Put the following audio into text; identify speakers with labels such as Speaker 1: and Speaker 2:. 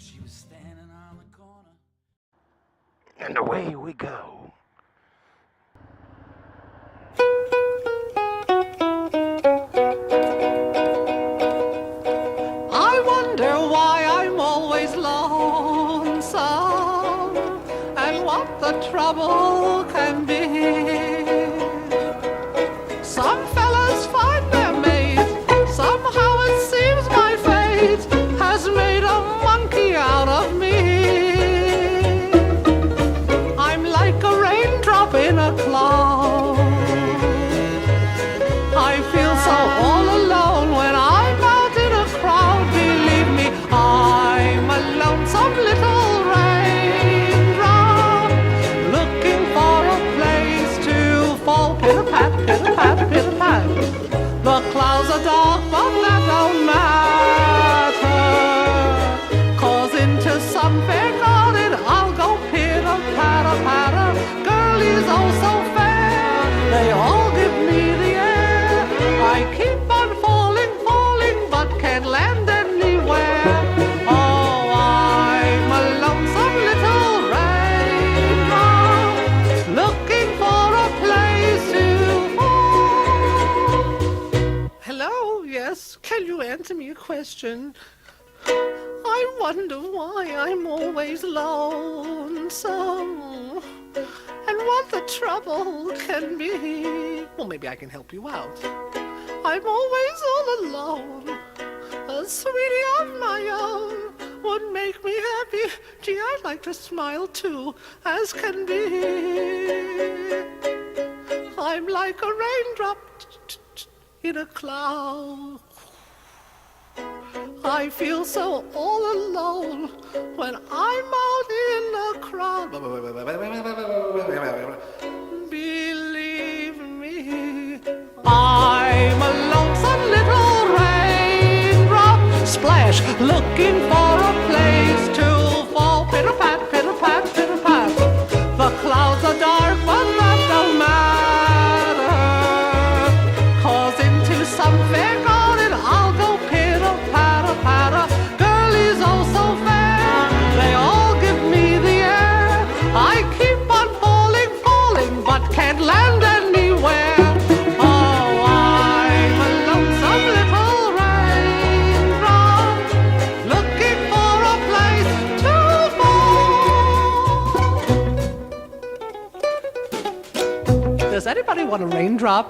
Speaker 1: She was standing on the corner.
Speaker 2: And away we go.
Speaker 3: I wonder why I'm always lonesome, and what the trouble can be. Some fellas find their mate, somehow it seems my fate has made a monkey out of me. I'm like a raindrop in a cloud. I feel so all alone when I'm out in a crowd. Believe me, I'm a lonesome little raindrop, looking for a place to fall. Pitter-pat, pitter-pat, pitter-pat. The clouds are dark, but that don't matter, 'cause into some fair garden I'll go pitter-patter-patter. Girlies oh so fair, they all give me the air. I keep on falling, falling, but can't land anywhere. Oh, I'm a lonesome little raindrop, looking for a place to fall. Hello, yes, can you answer me a question? I wonder why I'm always lonesome, and what the trouble can be. Well, maybe I can help you out. I'm always all alone. A sweetie of my own would make me happy. Gee, I'd like to smile too, as can be. I'm like a raindrop in a cloud. I feel so all alone when I'm out in the crowd. Believe me, I'm a lonesome little raindrop, splash, looking for a place to fall. Pitter-pat, pitter-pat, pitter-pat. The clouds are dark, but that don't matter, 'cause into some fair garden I'll go pitter-patter-patter. Girlies oh so fair, they all give me the air. I keep on falling, falling, but can't land anywhere. Oh, I'm a lonesome little raindrop, looking for a place to fall. Does anybody want a raindrop?